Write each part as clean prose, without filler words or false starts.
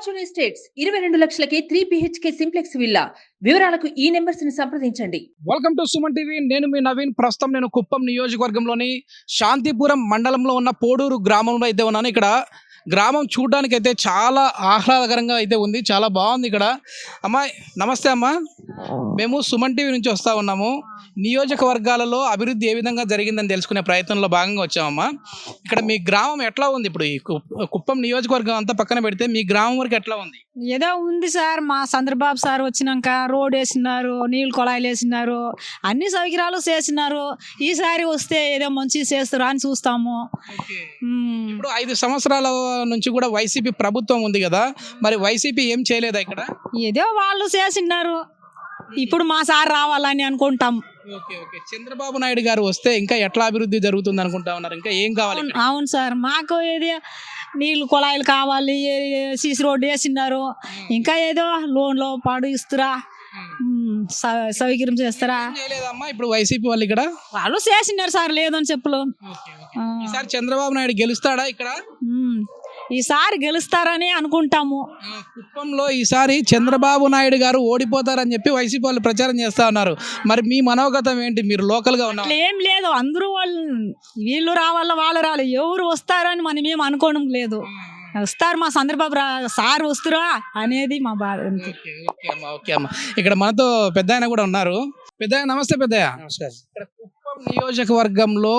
Fortune estates 22 లక్షలకే 3 BHK simplex villa. వివరాలకు ఈ numbers ని సంప్రదించండి. Welcome to Suman TV. నేను మీ నవీన్. ప్రస్తుతం నేను కుప్పం నియోజకవర్గంలోని శాంతిపురం మండలంలో ఉన్న పోడూరు గ్రామంలో అయితే ఉన్నాను. ఇక్కడ గ్రామం చూడడానికి అయితే చాలా ఆహ్లాదకరంగా అయితే ఉంది. చాలా బాగుంది ఇక్కడ. అమ్మాయి నమస్తే అమ్మా. మేము సుమన్ టీవీ నుంచి వస్తూ ఉన్నాము. నియోజకవర్గాలలో అభివృద్ధి ఏ విధంగా జరిగిందని తెలుసుకునే ప్రయత్నంలో భాగంగా వచ్చామమ్మా. ఇక్కడ మీ గ్రామం ఎట్లా ఉంది? ఇప్పుడు ఈ కుప్పం నియోజకవర్గం అంతా పక్కన పెడితే మీ గ్రామం వరకు ఎట్లా ఉంది? ఏదో ఉంది సార్. మా చంద్రబాబు సార్ వచ్చినాక రోడ్ వేసినారు, నీళ్ళు కొళాయిలు వేసినారు, అన్ని సౌకర్యాలు చేసినారు. ఈసారి వస్తే ఏదో మంచి చేస్తారు అని చూస్తాము. ఇప్పుడు 5 సంవత్సరాల నుంచి కూడా వైసీపీ ప్రభుత్వం ఉంది కదా, మరి వైసీపీ ఏం చేయలేదా ఇక్కడ? ఏదో వాళ్ళు చేసినారు. ఇప్పుడు మా సార్ రావాలని అనుకుంటాం. చంద్రబాబు నాయుడు గారు వస్తే ఇంకా ఎట్లా అభివృద్ధి జరుగుతుంది అనుకుంటా ఉన్నారు? ఇంకా ఏం కావాలి? అవును సార్, మాకు ఏది నీళ్ళు కొళాయిలు కావాలి, సీసీ రోడ్డు వేసినారు, ఇంకా ఏదో లోన్లో పాడు ఇస్తారా, సౌకర్యం చేస్తారా. ఇప్పుడు వైసీపీ వాళ్ళు ఇక్కడ వాళ్ళు చేసినారు సార్, లేదని చెప్పులు. ఈసారి చంద్రబాబు నాయుడు గెలుస్తాడా ఇక్కడ? ఈసారి గెలుస్తారని అనుకుంటాము. కుప్పంలో ఈసారి చంద్రబాబు నాయుడు గారు ఓడిపోతారని చెప్పి వైసీపీ వాళ్ళు ప్రచారం చేస్తా ఉన్నారు. మరి మీ మనోగతం ఏంటి? మీరు లోకల్ గా ఉన్నారు. ఏం లేదు, అందరూ వాళ్ళు వీళ్ళు రావాల వాళ్ళు రావాలి, ఎవరు వస్తారని మనం ఏం అనుకోవడం లేదు. వస్తారు, మా చంద్రబాబు సార్ వస్తురా అనేది మా బాధ. ఓకే అమ్మా. ఇక్కడ మనతో పెద్ద ఆయన కూడా ఉన్నారు. పెద్ద నమస్తే. పెద్ద కుప్పం నియోజకవర్గంలో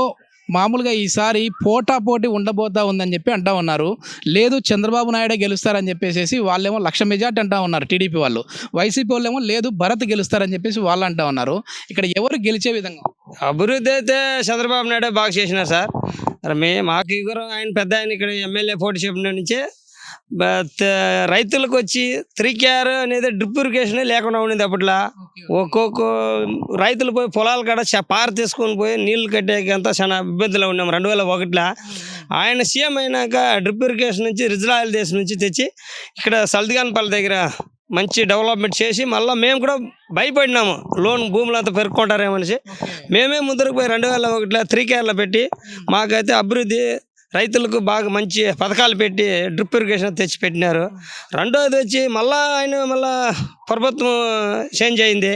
మామూలుగా ఈసారి పోటాపోటీ ఉండబోతా ఉందని చెప్పి అంటా ఉన్నారు. లేదు చంద్రబాబు నాయుడే గెలుస్తారని చెప్పేసి వాళ్ళేమో 1,00,000 మెజార్టీ అంటా ఉన్నారు టీడీపీ వాళ్ళు. వైసీపీ వాళ్ళేమో లేదు భరత్ గెలుస్తారని చెప్పేసి వాళ్ళు అంటా ఉన్నారు. ఇక్కడ ఎవరు గెలిచే విధంగా? అభివృద్ధి అయితే చంద్రబాబు నాయుడే బాగా చేసినారు సార్. మాకు ఇగురు ఆయన పెద్ద ఆయన ఇక్కడ ఎమ్మెల్యే పోటీ చెప్పిన నుంచి రైతులకు వచ్చి 3KR అనేది డ్రిప్ ఇరిగేషన్ లేకుండా ఉండింది. అప్పట్లో ఒక్కొక్క రైతులు పోయి పొలాల కాడ పార తీసుకొని పోయి నీళ్లు కట్టేకంతా చాలా ఇబ్బందులు ఉన్నాం. 2001లో ఆయన సీఎం అయినాక డ్రిప్ ఇరిగేషన్ నుంచి రిజరాయిల్ దేశం నుంచి తెచ్చి ఇక్కడ సల్దిగానపల్లి దగ్గర మంచి డెవలప్మెంట్ చేసి మళ్ళీ మేము కూడా భయపడినాము, లోన్ భూములు అంతా పెరుక్కుంటారేమనేసి మేమే ముందరకు పోయి 2001లో 3KRలో పెట్టి మాకైతే అభివృద్ధి రైతులకు బాగా మంచి పథకాలు పెట్టి డ్రిప్ ఇరిగేషన్ తెచ్చి పెట్టినారు. రెండోది వచ్చి మళ్ళీ ఆయన ప్రభుత్వం చేంజ్ అయింది,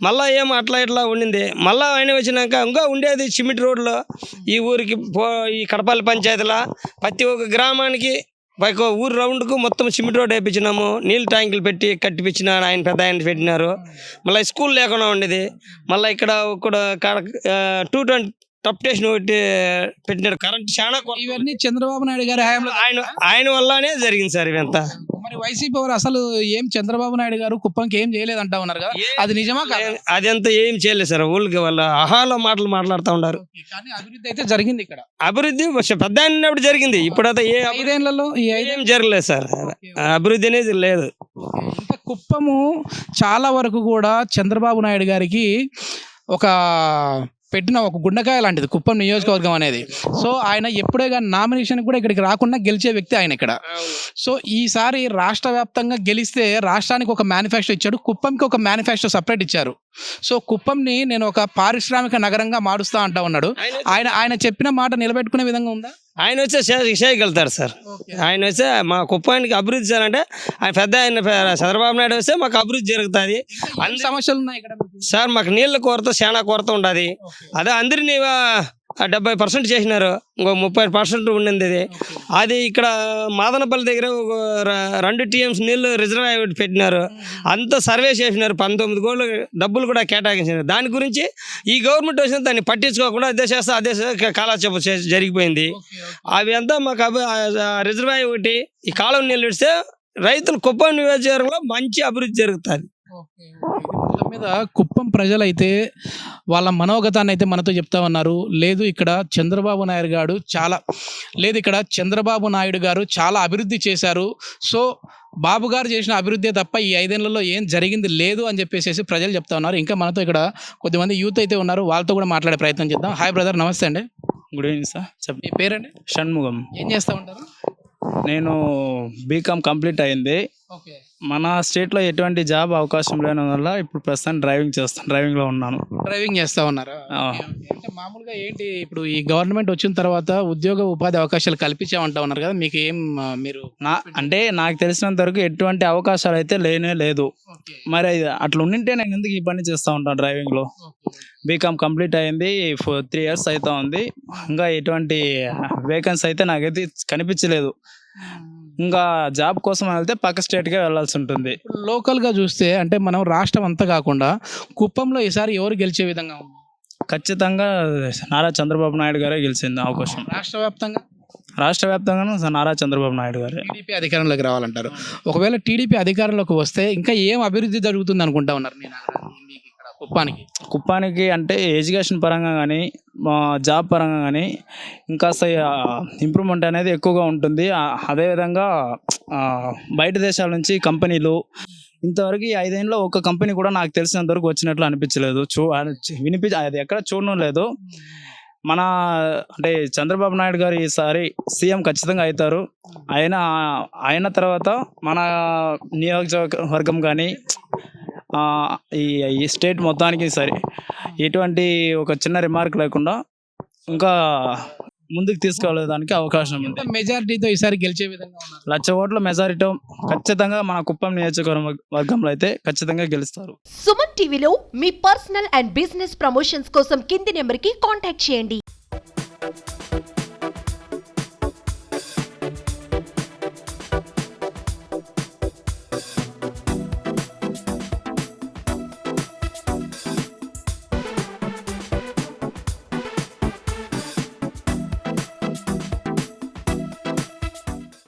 మళ్ళీ ఏమో అట్లా ఇట్లా ఉండింది. మళ్ళీ ఆయన వచ్చినాక ఇంకా ఉండేది సిమెంట్ రోడ్లో ఈ ఊరికి ఈ కడపల్లి పంచాయతీలో ప్రతి ఒక్క గ్రామానికి పైకి ఊరు రౌండ్కు మొత్తం సిమెంట్ రోడ్ వేయించినాము. నీళ్ళు ట్యాంకులు పెట్టి కట్టిపించిన ఆయన పెద్ద ఆయన పెట్టినారు. మళ్ళీ స్కూల్ లేకుండా ఉండేది. మళ్ళీ ఇక్కడ 220 టప్ స్టేషన్ ఒకటి పెట్టినాడు. కరెంట్ చాలా ఇవన్నీ చంద్రబాబు నాయుడు గారి హయాంలో ఆయన వల్లనే జరిగింది సార్ ఇవంతా. మరి వైసీపీ వారు అసలు ఏం చంద్రబాబు నాయుడు గారు కుప్పంకి ఏం చేయలేదంటా ఉన్నారు కదా, అది నిజమా? అదంతా ఏం చేయలేదు సార్. ఊళ్ళకి వాళ్ళ అహాలో మాటలు మాట్లాడుతూ ఉన్నారు. కానీ అభివృద్ధి అయితే జరిగింది ఇక్కడ. అభివృద్ధి పెద్ద అయినప్పుడు జరిగింది. ఇప్పుడైతే ఏ 5 ఏళ్లలో ఏం జరగలేదు సార్. అభివృద్ధి అనేది లేదు. ఇంకా కుప్పము చాలా వరకు కూడా చంద్రబాబు నాయుడు గారికి ఒక పెట్టిన ఒక గుండెకాయ లాంటిది కుప్పం నియోజకవర్గం అనేది. సో ఆయన ఎప్పుడే కానీ నామినేషన్ కూడా ఇక్కడికి రాకుండా గెలిచే వ్యక్తి ఆయన ఇక్కడ. సో ఈసారి రాష్ట్ర వ్యాప్తంగా గెలిస్తే రాష్ట్రానికి ఒక మేనిఫెస్టో ఇచ్చాడు, కుప్పంకి ఒక మేనిఫెస్టో సపరేట్ ఇచ్చారు. సో కుప్పంని నేను ఒక పారిశ్రామిక నగరంగా మారుస్తా అంటా ఉన్నాడు. ఆయన చెప్పిన మాట నిలబెట్టుకునే విధంగా ఉందా? ఆయన వచ్చే చేయగలుగుతారు సార్. ఆయన వస్తే మా కుప్పానికి అభివృద్ధి చేయాలంటే ఆయన పెద్ద ఆయన చంద్రబాబు నాయుడు వస్తే మాకు అభివృద్ధి జరుగుతుంది. అన్ని సమస్యలు ఉన్నాయి ఇక్కడ సార్. మాకు నీళ్ళ కొరత చాలా కొరత ఉండదు. అదే అందరినీ 70% చేసినారు, ఇంకో 30% ఉండింది. అది ఇక్కడ మాదనపల్లి దగ్గర 2 TMs నీళ్ళు రిజర్వాయర్ పెట్టినారు. అంతా సర్వే చేసినారు. 19 కోట్లు డబ్బులు కూడా కేటాయించినారు. దాని గురించి ఈ గవర్నమెంట్ వచ్చిన దాన్ని పట్టించుకోకుండా అదే చేస్తే అదే కాలక్షేపం జరిగిపోయింది. అవి అంతా మాకు రిజర్వాయర్ ఒకటి ఈ కాలం నీళ్ళు ఇస్తే రైతులు కుప్పం నియోజకవర్గంలో మంచి అభివృద్ధి జరుగుతుంది. మీద కుప్పం ప్రజలైతే వాళ్ళ మనోగతాన్ని అయితే మనతో చెప్తా ఉన్నారు. లేదు ఇక్కడ చంద్రబాబు నాయుడు గారు చాలా అభివృద్ధి చేశారు. సో బాబు గారు చేసిన అభివృద్ధి తప్ప ఈ 5 ఏళ్లలో ఏం జరిగింది లేదు అని చెప్పేసి ప్రజలు చెప్తా ఉన్నారు. ఇంకా మనతో ఇక్కడ కొద్దిమంది యూత్ అయితే ఉన్నారు, వాళ్ళతో కూడా మాట్లాడే ప్రయత్నం చేద్దాం. హాయ్ బ్రదర్, నమస్తే అండి. Good evening sir. మీ పేరండి? షణ్ముఖం. ఏం చేస్తూ ఉంటారు? నేను బీకామ్ కంప్లీట్ అయింది. ఓకే. మన స్టేట్లో ఎటువంటి జాబ్ అవకాశం లేని వల్ల ఇప్పుడు ప్రస్తుతం డ్రైవింగ్లో ఉన్నాను. డ్రైవింగ్ చేస్తా ఉన్నారా? ఆ. Okay, okay. అంటే మామూలుగా ఏంటి ఇప్పుడు ఈ గవర్నమెంట్ వచ్చిన తర్వాత ఉద్యోగ ఉపాధి అవకాశాలు కల్పించామంటా ఉన్నారు కదా, మీకు ఏం మీరు అంటే నాకు తెలిసినంత వరకు ఎటువంటి అవకాశాలు అయితే లేనే లేదు. ఓకే, మరి అట్లా ఉండింటే నేను ఎందుకు ఈ పని చేస్తూ ఉంటాను డ్రైవింగ్లో. ఓకే. బీకామ్ కంప్లీట్ అయింది 3 years అవుతా ఉంది. ఇంకా ఎటువంటి వేకెన్సీ అయితే నాకైతే కనిపించలేదు. ఇంకా జాబ్ కోసం వెళ్తే పక్క స్టేట్కే వెళ్ళాల్సి ఉంటుంది. ఇప్పుడు లోకల్గా చూస్తే అంటే మనం రాష్ట్రం అంతా కాకుండా కుప్పంలో ఈసారి ఎవరు గెలిచే విధంగా ఉంది? ఖచ్చితంగా నారా చంద్రబాబు నాయుడు గారే గెలిచింది అవకాశం. రాష్ట్ర వ్యాప్తంగాను నారా చంద్రబాబు నాయుడు గారే టీడీపీ అధికారంలోకి రావాలంటారు. ఒకవేళ టీడీపీ అధికారంలోకి వస్తే ఇంకా ఏం అభివృద్ధి జరుగుతుంది అనుకుంటా ఉన్నారు నేను మీకు ఇక్కడ కుప్పానికి అంటే ఎడ్యుకేషన్ పరంగా కానీ జాబ్ పరంగా కానీ ఇంకా ఇంప్రూవ్మెంట్ అనేది ఎక్కువగా ఉంటుంది. అదేవిధంగా బయట దేశాల నుంచి కంపెనీలు ఇంతవరకు 5 ఏళ్ళలో ఒక కంపెనీ కూడా నాకు తెలిసినంతవరకు వచ్చినట్లు అనిపించలేదు. అది ఎక్కడ చూడడం లేదు. మన అంటే చంద్రబాబు నాయుడు గారు ఈసారి సీఎం ఖచ్చితంగా అవుతారు. అయిన తర్వాత మన నియోజకవర్గం కానీ ఈ స్టేట్ మొత్తానికి సరే ఎటువంటి ఒక చిన్న రిమార్క్ లేకుండా ఇంకా ముందుకు తీసుకెళ్ళడానికి అవకాశం ఉంది. మెజారిటీతో ఈసారి గెలిచే విధంగా ఉన్నారు. 1,00,000 ఓట్ల మెజారిటీ ఖచ్చితంగా మన కుప్పం నియోజకవర్గంలో అయితే ఖచ్చితంగా గెలుస్తారు. సుమన్ టీవీలో మీ పర్సనల్ అండ్ బిజినెస్ ప్రమోషన్స్ కోసం కింది నెంబర్కి కాంటాక్ట్ చేయండి.